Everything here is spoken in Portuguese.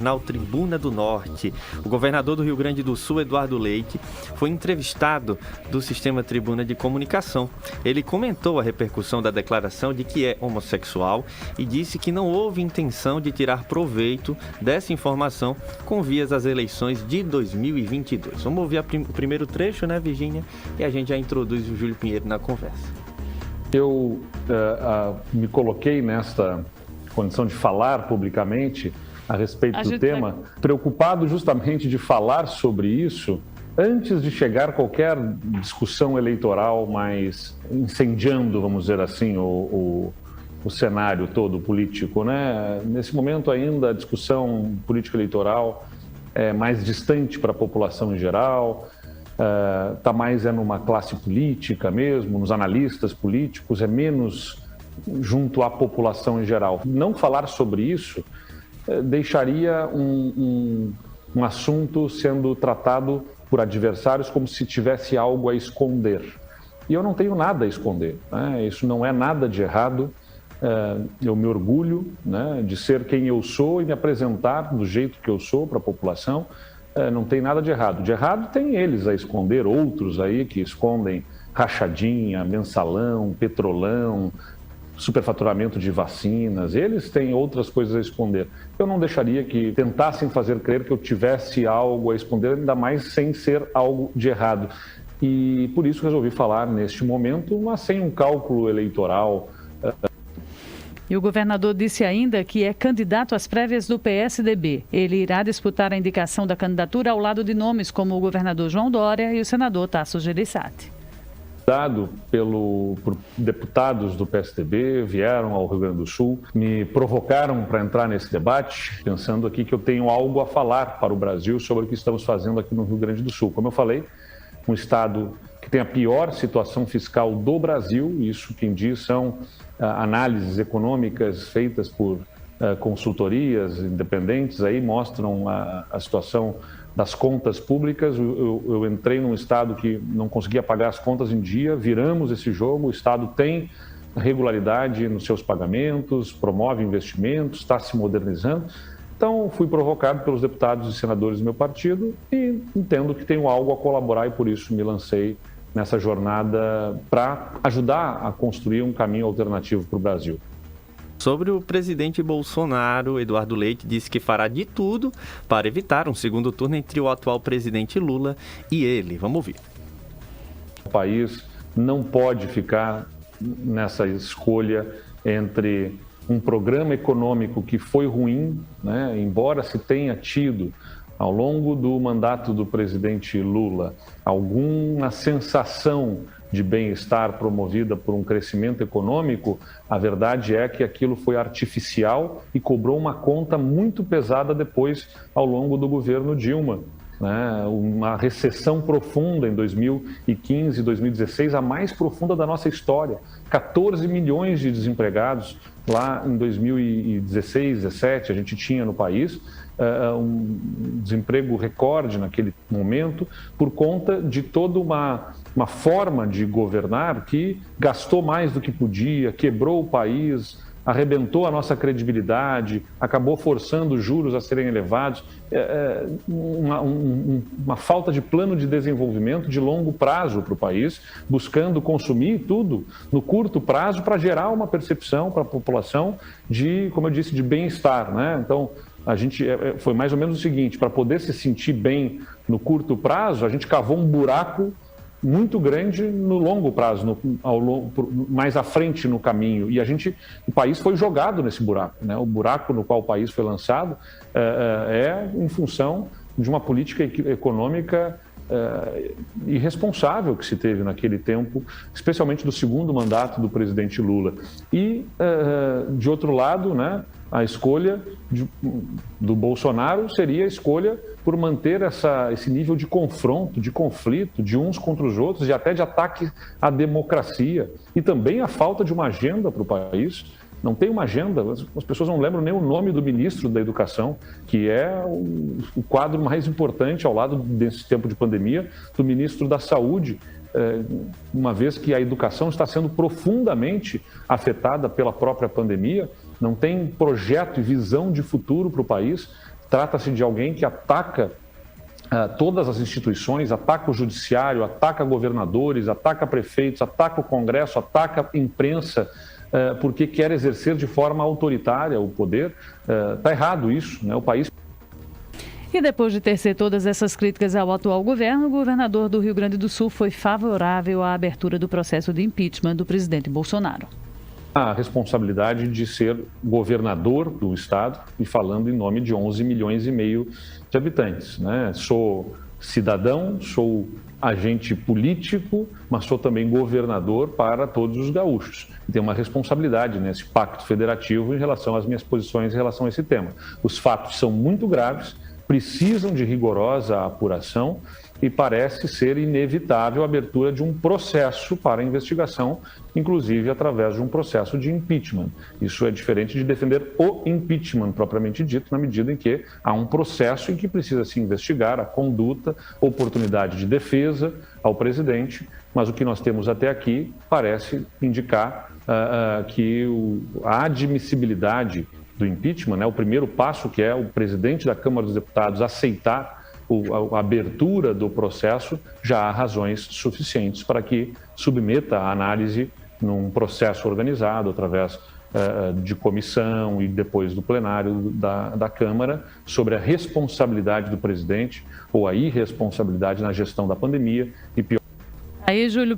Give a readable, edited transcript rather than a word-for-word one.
Na Tribuna do Norte, o governador do Rio Grande do Sul, Eduardo Leite, foi entrevistado do Sistema Tribuna de Comunicação. Ele comentou a repercussão da declaração de que é homossexual e disse que não houve intenção de tirar proveito dessa informação com vias às eleições de 2022. Vamos ouvir o primeiro trecho, né, Virgínia? E a gente já introduz o Júlio Pinheiro na conversa. Eu me coloquei nesta condição de falar publicamente a respeito do tema, preocupado justamente de falar sobre isso antes de chegar qualquer discussão eleitoral mais incendiando, vamos dizer assim, o cenário todo político, né? Nesse momento ainda a discussão política eleitoral é mais distante para a população em geral, está mais numa classe política mesmo, nos analistas políticos, é menos junto à população em geral. Não falar sobre isso deixaria um assunto sendo tratado por adversários como se tivesse algo a esconder. E eu não tenho nada a esconder, né? Isso não é nada de errado. Eu me orgulho, né, de ser quem eu sou e me apresentar do jeito que eu sou para a população. Não tem nada de errado. De errado tem eles a esconder, outros aí que escondem rachadinha, mensalão, petrolão, superfaturamento de vacinas, eles têm outras coisas a esconder. Eu não deixaria que tentassem fazer crer que eu tivesse algo a esconder, ainda mais sem ser algo de errado. E por isso resolvi falar neste momento, mas sem um cálculo eleitoral. E o governador disse ainda que é candidato às prévias do PSDB. Ele irá disputar a indicação da candidatura ao lado de nomes como o governador João Dória e o senador Tasso Gereissati. Por deputados do PSDB, vieram ao Rio Grande do Sul, me provocaram para entrar nesse debate, pensando aqui que eu tenho algo a falar para o Brasil sobre o que estamos fazendo aqui no Rio Grande do Sul. Como eu falei, um estado que tem a pior situação fiscal do Brasil, isso quem diz são análises econômicas feitas por consultorias independentes, aí mostram a situação das contas públicas. Eu entrei num estado que não conseguia pagar as contas em dia, viramos esse jogo, o estado tem regularidade nos seus pagamentos, promove investimentos, está se modernizando. Então, fui provocado pelos deputados e senadores do meu partido e entendo que tenho algo a colaborar e por isso me lancei nessa jornada para ajudar a construir um caminho alternativo para o Brasil. Sobre o presidente Bolsonaro, Eduardo Leite disse que fará de tudo para evitar um segundo turno entre o atual presidente Lula e ele. Vamos ouvir. O país não pode ficar nessa escolha entre um programa econômico que foi ruim, né, embora se tenha tido ao longo do mandato do presidente Lula alguma sensação de bem-estar promovida por um crescimento econômico, a verdade é que aquilo foi artificial e cobrou uma conta muito pesada depois ao longo do governo Dilma, né? Uma recessão profunda em 2015 e 2016, a mais profunda da nossa história. 14 milhões de desempregados lá em 2016, 2017, a gente tinha no país. Um desemprego recorde naquele momento por conta de toda uma forma de governar que gastou mais do que podia, quebrou o país, arrebentou a nossa credibilidade, acabou forçando os juros a serem elevados, uma falta de plano de desenvolvimento de longo prazo para o país, buscando consumir tudo no curto prazo para gerar uma percepção para a população de, como eu disse, de bem-estar, né? Então, a gente foi mais ou menos o seguinte: para poder se sentir bem no curto prazo, a gente cavou um buraco muito grande no longo prazo, mais à frente no caminho. E o país foi jogado nesse buraco, né? O buraco no qual o país foi lançado é em função de uma política econômica irresponsável que se teve naquele tempo, especialmente do segundo mandato do presidente Lula. E, de outro lado, né, a escolha do Bolsonaro seria a escolha por manter esse nível de confronto, de conflito, de uns contra os outros e até de ataque à democracia. E também a falta de uma agenda para o país. Não tem uma agenda, as pessoas não lembram nem o nome do ministro da Educação, que é o quadro mais importante ao lado desse tempo de pandemia, do ministro da Saúde, uma vez que a educação está sendo profundamente afetada pela própria pandemia, não tem projeto e visão de futuro para o país, Trata-se de alguém que ataca todas as instituições, ataca o judiciário, ataca governadores, ataca prefeitos, ataca o Congresso, ataca a imprensa, porque quer exercer de forma autoritária o poder. Está errado isso, né? O país... E depois de tecer todas essas críticas ao atual governo, o governador do Rio Grande do Sul foi favorável à abertura do processo de impeachment do presidente Bolsonaro. A responsabilidade de ser governador do estado e falando em nome de 11 milhões e meio de habitantes, né? Sou cidadão, sou agente político, mas sou também governador para todos os gaúchos. Tenho uma responsabilidade nesse pacto federativo em relação às minhas posições em relação a esse tema. Os fatos são muito graves, precisam de rigorosa apuração e parece ser inevitável a abertura de um processo para investigação, inclusive através de um processo de impeachment. Isso é diferente de defender o impeachment propriamente dito, na medida em que há um processo em que precisa se investigar a conduta, oportunidade de defesa ao presidente, mas o que nós temos até aqui parece indicar que a admissibilidade do impeachment, né, o primeiro passo, que é o presidente da Câmara dos Deputados aceitar a abertura do processo, já há razões suficientes para que submeta a análise num processo organizado, através de comissão e depois do plenário da Câmara, sobre a responsabilidade do presidente ou a irresponsabilidade na gestão da pandemia e pior. Aí, Júlio.